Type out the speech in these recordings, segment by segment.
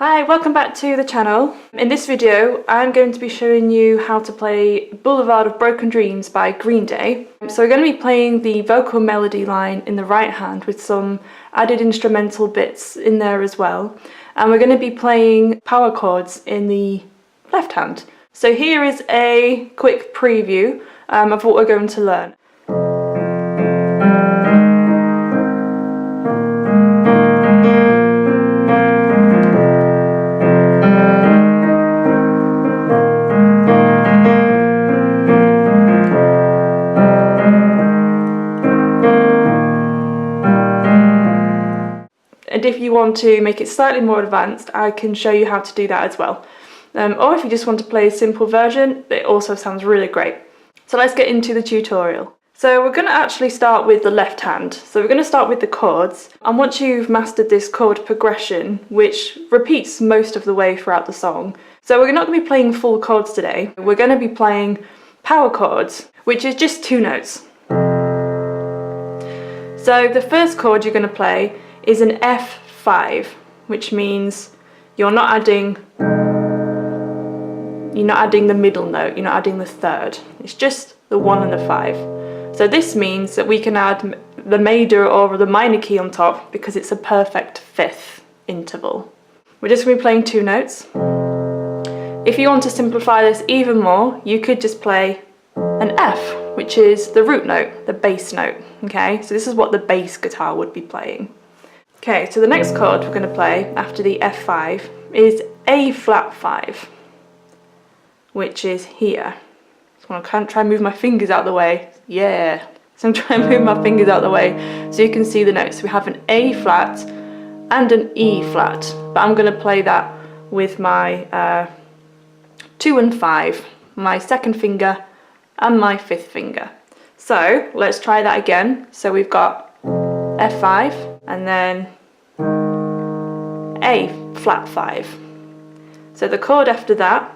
Hi, welcome back to the channel. In this video I'm going to be showing you how to play Boulevard of Broken Dreams by Greenday. So we're going to be playing the vocal melody line in the right hand with some added instrumental bits in there as well. And we're going to be playing power chords in the left hand. So here is a quick preview of what we're going to learn. And if you want to make it slightly more advanced, I can show you how to do that as well. Or if you just want to play a simple version, it also sounds really great. So let's get into the tutorial. So we're going to actually start with the left hand. So we're going to start with the chords. And once you've mastered this chord progression, which repeats most of the way throughout the song, so we're not going to be playing full chords today. We're going to be playing power chords, which is just 2 notes. So the first chord you're going to play is an F5, which means you're not adding the middle note, you're not adding the third. It's just the 1 and the 5. So this means that we can add the major or the minor key on top because it's a perfect 5th interval. We're just going to be playing 2 notes. If you want to simplify this even more, you could just play an F, which is the root note, the bass note. Okay, so this is what the bass guitar would be playing. Okay, so the next chord we're going to play after the F5 is A flat 5, which is here. So I can't try and move my fingers out of the way. Yeah, so I'm trying to move my fingers out of the way so you can see the notes. We have an A flat and an E flat, but I'm going to play that with my 2 and 5, my 2nd finger and my 5th finger. So let's try that again. So we've got F5 and then A flat 5. So the chord after that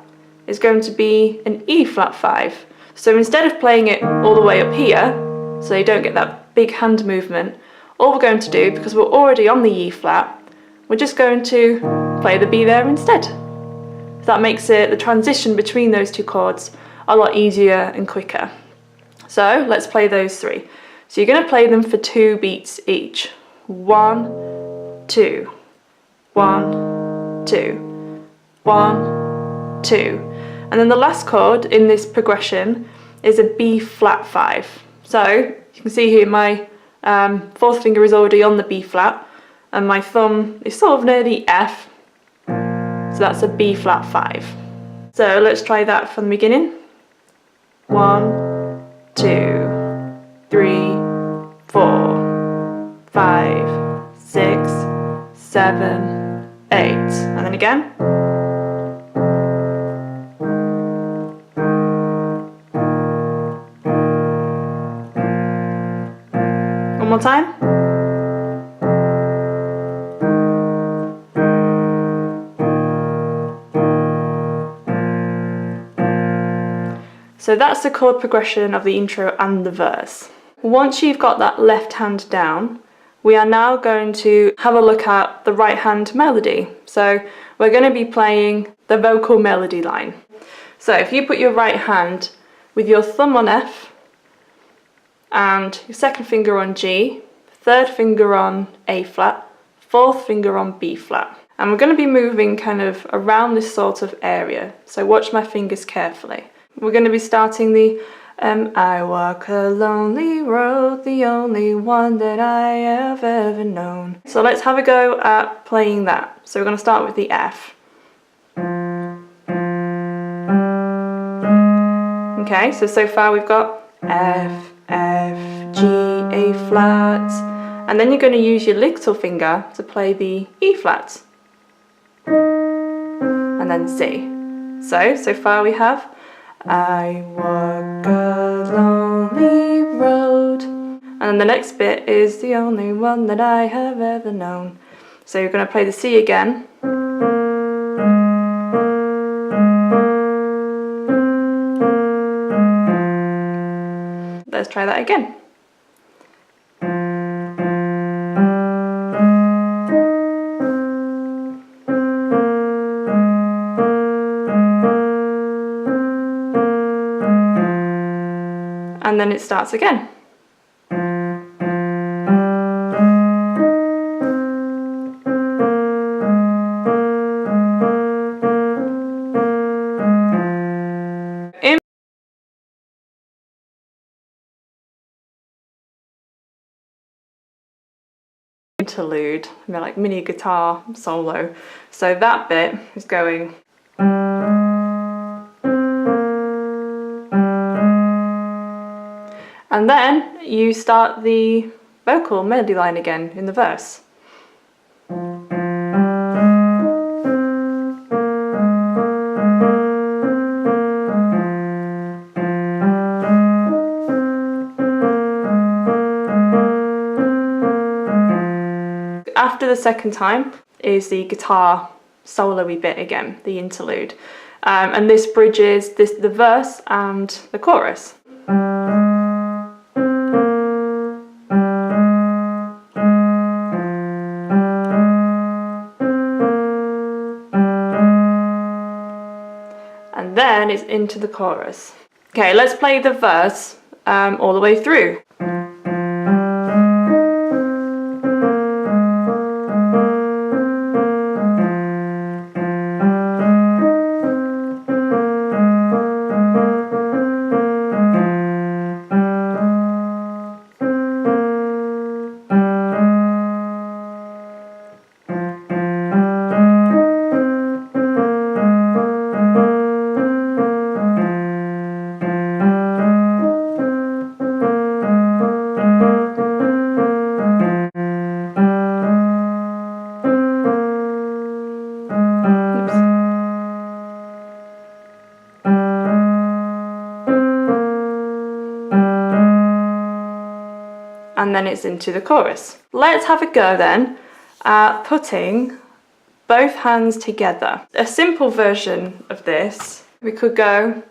is going to be an E flat 5. So instead of playing it all the way up here, so you don't get that big hand movement, all we're going to do, because we're already on the E flat, we're just going to play the B there instead. So that makes the transition between those 2 chords a lot easier and quicker. So let's play those 3. So you're going to play them for 2 beats each. 1, 2, 1, 2, 1, 2. And then the last chord in this progression is a B flat 5. So you can see here my 4th finger is already on the B flat and my thumb is sort of near the F. So that's a B flat 5. So let's try that from the beginning. 1, 2, 3, 4, 5, 6, 7, 8. And then again. One more time. So that's the chord progression of the intro and the verse. Once you've got that left hand down, we are now going to have a look at the right hand melody. So we're going to be playing the vocal melody line. So if you put your right hand with your thumb on F and your 2nd finger on G, 3rd finger on A flat, 4th finger on B flat. And we're going to be moving kind of around this sort of area. So watch my fingers carefully. We're going to be starting the I walk a lonely road, the only one that I have ever known. So let's have a go at playing that. So we're going to start with the F. Okay, so far we've got F, F, G, A flat, and then you're going to use your little finger to play the E flat, and then C. So far we have I walk a lonely road, and then the next bit is the only one that I have ever known. So you're going to play the C again. Let's try that again. and then it starts again. Interlude, like mini guitar solo. So that bit is going. And then you start the vocal melody line again in the verse. After the second time is the guitar solo-y bit again, the interlude. And this bridges the verse and the chorus. And then it's into the chorus. Okay, let's play the verse all the way through. And then it's into the chorus. Let's have a go then at putting both hands together. A simple version of this, we could go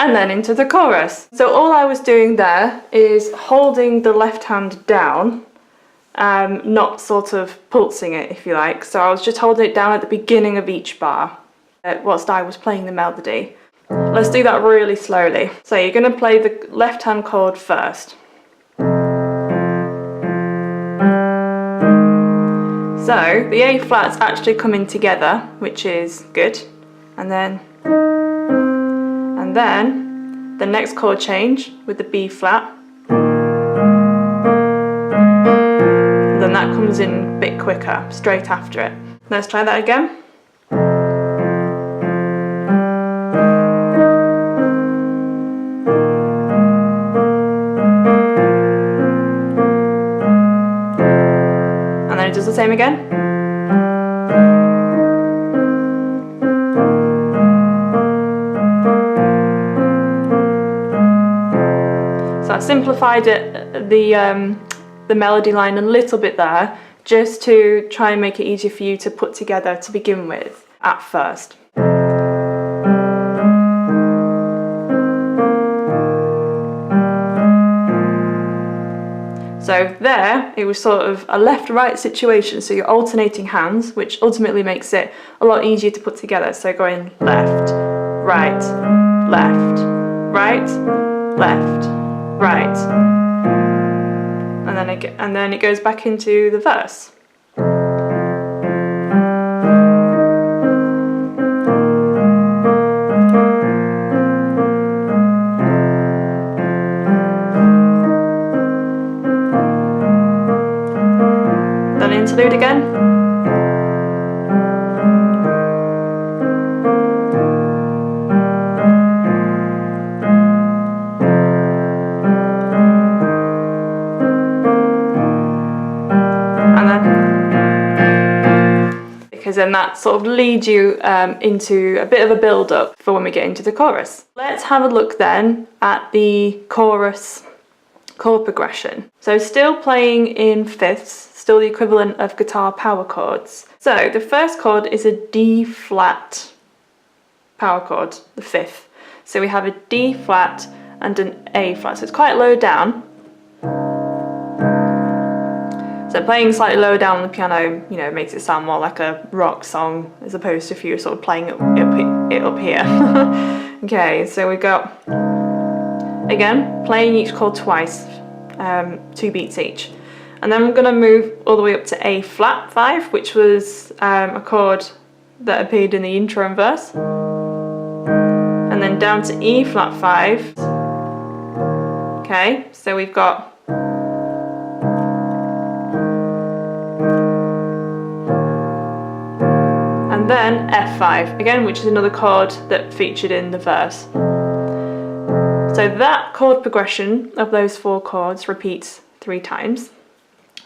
and then into the chorus. So all I was doing there is holding the left hand down, not sort of pulsing it, if you like. So I was just holding it down at the beginning of each bar whilst I was playing the melody. Let's do that really slowly. So you're going to play the left hand chord first. So the A flat's actually coming together, which is good. And then the next chord change with the B flat. And then that comes in a bit quicker, straight after it. Let's try that again. And then it does the same again. So I simplified the melody line a little bit there, just to try and make it easier for you to put together to begin with at first. So there, it was sort of a left-right situation, so you're alternating hands, which ultimately makes it a lot easier to put together. So going left, right, left, right, left, right. And then it goes back into the verse. Then into interlude again. Because then that sort of leads you into a bit of a build-up for when we get into the chorus. Let's have a look then at the chorus chord progression. So still playing in fifths, still the equivalent of guitar power chords. So the first chord is a D flat power chord, the fifth. So we have a D flat and an A flat, so it's quite low down. So playing slightly lower down on the piano, you know, makes it sound more like a rock song as opposed to if you're sort of playing it up here. Okay, so we got, again, playing each chord twice, 2 beats each. And then we're going to move all the way up to A flat 5, which was a chord that appeared in the intro and verse. And then down to E flat 5. Okay, so we've got and then F5 again, which is another chord that featured in the verse. So that chord progression of those 4 chords repeats 3 times.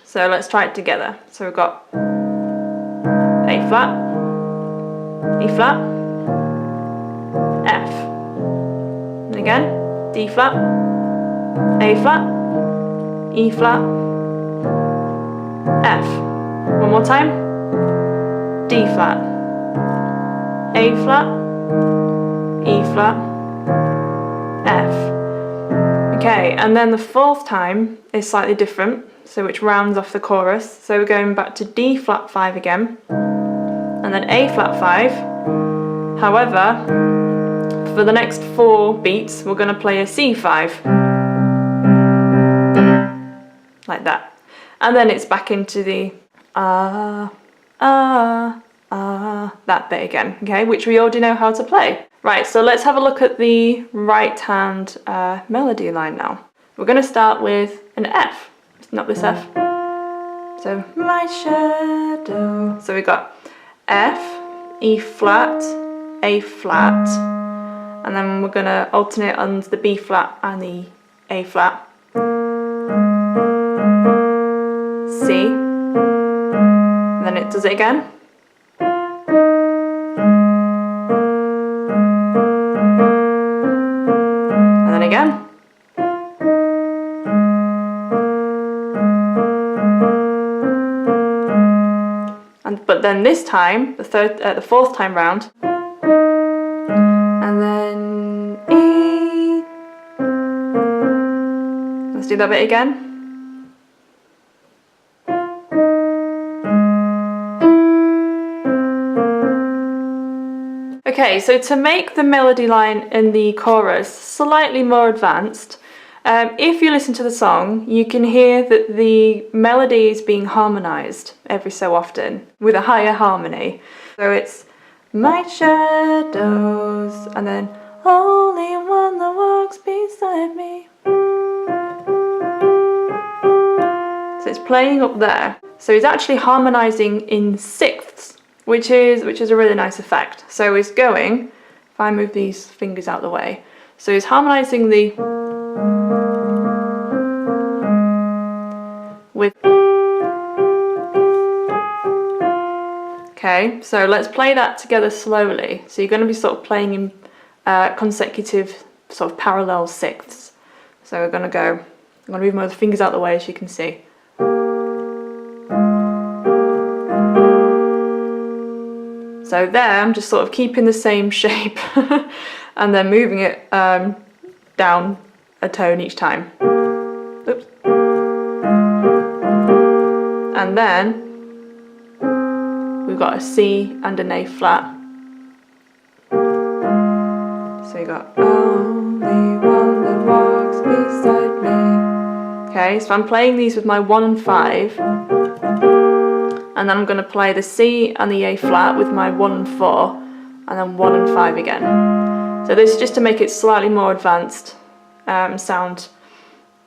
So let's try it together. So we've got A flat, E flat, F, and again D flat, A flat, E flat, F. One more time. D flat, A flat, E flat, F. Okay, and then the 4th time is slightly different, so which rounds off the chorus. So we're going back to D flat 5 again, and then A flat 5. However, for the next 4 beats, we're going to play a C5. Like that. And then it's back into the that bit again, okay, which we already know how to play. Right, so let's have a look at the right hand melody line now. We're going to start with an F, not this F. So, my shadow. So we got F, E flat, A flat, and then we're going to alternate on the B flat and the A flat. C, and then it does it again. And then again. But then this time, the 4th time round, and then E. Let's do that bit again. Okay, so to make the melody line in the chorus slightly more advanced, if you listen to the song, you can hear that the melody is being harmonised every so often with a higher harmony. So it's my shadows, and then only one that walks beside me. So it's playing up there. So it's actually harmonising in sixths, which is a really nice effect. So it's going, if I move these fingers out of the way, so it's harmonising the with. Okay, so let's play that together slowly. So you're going to be sort of playing in consecutive sort of parallel sixths. So we're going to go, I'm going to move my fingers out of the way as you can see. So there, I'm just sort of keeping the same shape and then moving it down a tone each time. Oops. And then we've got a C and an A flat. So we got only one that walks beside me. Okay, so I'm playing these with my 1 and 5. And then I'm going to play the C and the A flat with my 1 and 4, and then 1 and 5 again. So this is just to make it slightly more advanced, sound,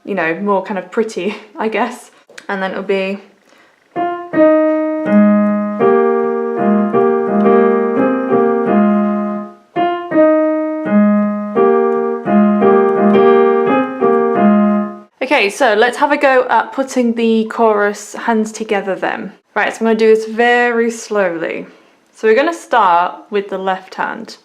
you know, more kind of pretty, I guess. And then it'll be. Okay, so let's have a go at putting the chorus hands together then. Right, so I'm going to do this very slowly. So we're going to start with the left hand.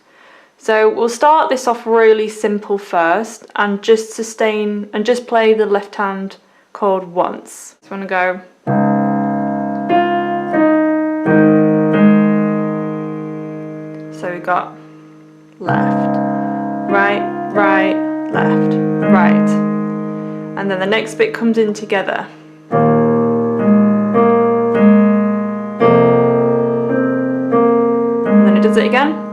So we'll start this off really simple first and just sustain and just play the left hand chord once. So I'm going to go. So we got left, right, right, left, right. And then the next bit comes in together. And then it does it again.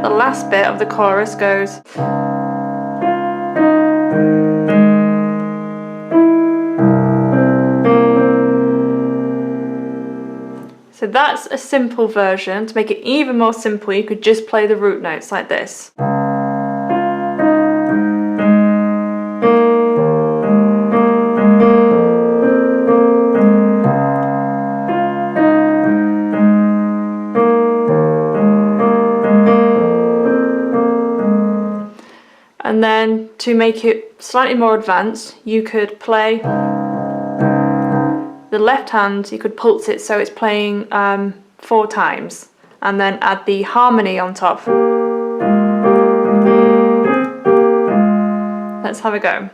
The last bit of the chorus goes. So that's a simple version. To make it even more simple, you could just play the root notes like this. And then to make it slightly more advanced, you could play the left hand, you could pulse it so it's playing 4 times, and then add the harmony on top. Let's have a go.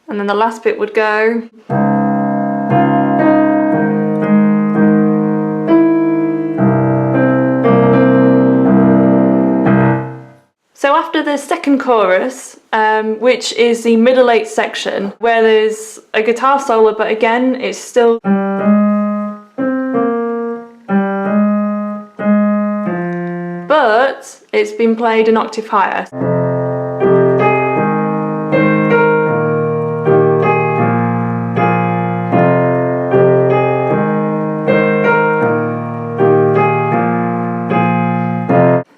And then the last bit would go. So after the second chorus, which is the middle 8 section, where there's a guitar solo, but again, it's still. But it's been played an octave higher.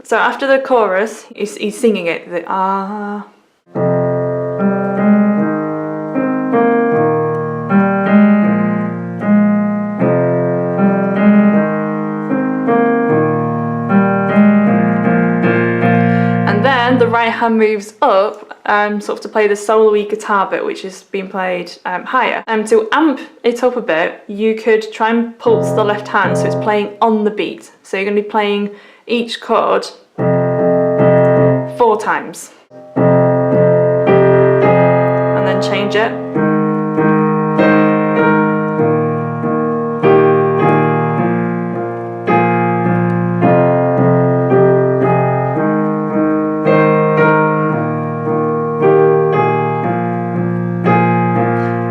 So after the chorus, he's singing it, the ah. And then the right hand moves up, sort of to play the solo-y guitar bit, which is being played higher. To amp it up a bit, you could try and pulse the left hand so it's playing on the beat. So you're going to be playing each chord 4 times. And then change it.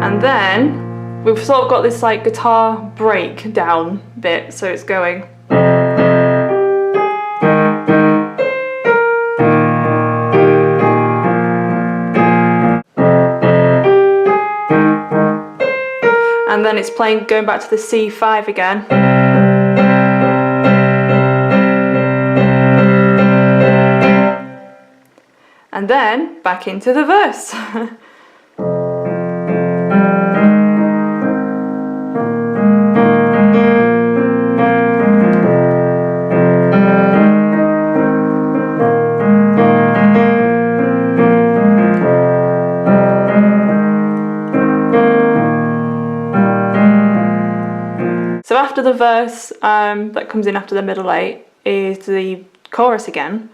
And then we've sort of got this like guitar breakdown bit, so it's going. And then it's playing, going back to the C5 again. And then back into the verse. So after the verse that comes in after the middle 8 is the chorus again,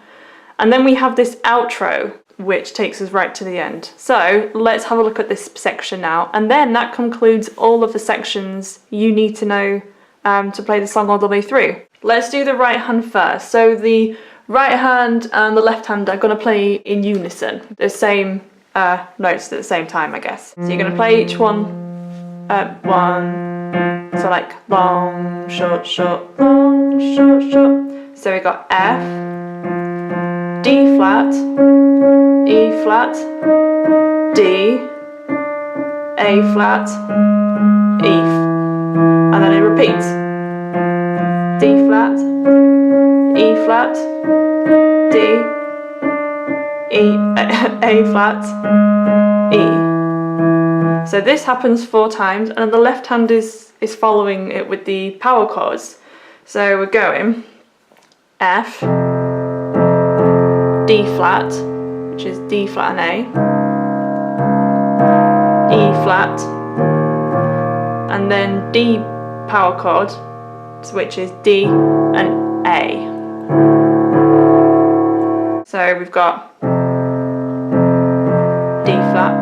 and then we have this outro which takes us right to the end. So let's have a look at this section now, and then that concludes all of the sections you need to know to play the song all the way through. Let's do the right hand first. So the right hand and the left hand are going to play in unison, the same notes at the same time, I guess. So you're going to play each one so like long, short, short, long, short, short. So we got F, flat, D, A flat, E, and then it repeats. D flat, E flat, D, E, A flat, E. So this happens 4 times, and the left hand is following it with the power chords. So we're going F, D flat, which is D flat and A, E flat, and then D power chord, which is D and A. So we've got D flat,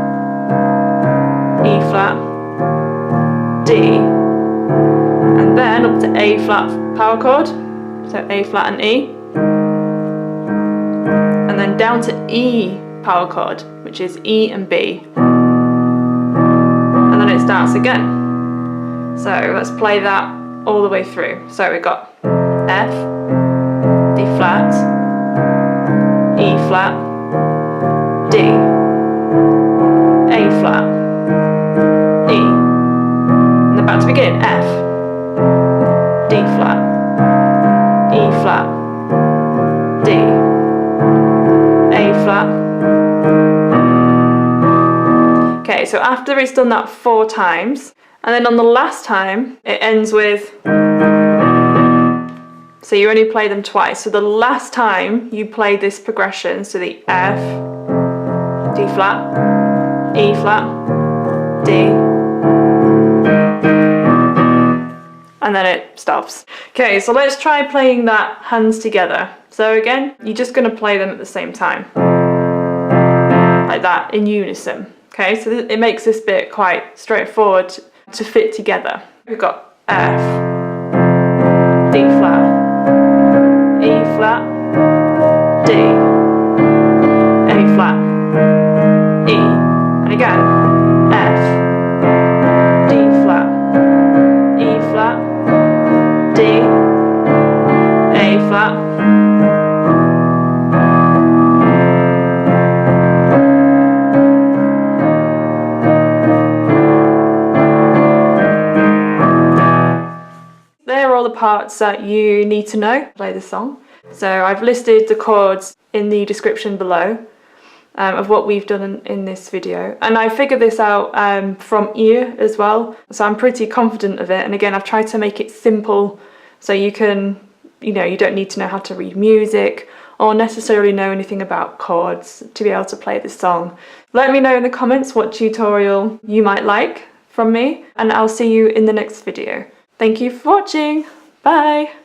E flat, D, and then up to A flat power chord, so A flat and E, and then down to E power chord, which is E and B, and then it starts again. So let's play that all the way through. So we've got F, D flat, E flat, D, A flat, E, and then back to begin. F, D flat, E flat, D, A flat. Okay, so after it's done that 4 times, and then on the last time it ends with, so you only play them twice. So the last time you play this progression, so the F, D flat, E flat, D, and then it stops. Okay, so let's try playing that hands together. So again, you're just going to play them at the same time, like that, in unison. Okay, so it makes this bit quite straightforward to fit together. We've got F, D flat, E flat, D, A flat, E, and again F, D flat, E flat, D, A flat. They're all the parts that you need to know to play the song. So I've listed the chords in the description below of what we've done in this video, and I figured this out from ear as well, so I'm pretty confident of it. And again, I've tried to make it simple so you can, you don't need to know how to read music or necessarily know anything about chords to be able to play this song. Let me know in the comments what tutorial you might like from me, and I'll see you in the next video. Thank you for watching. Bye!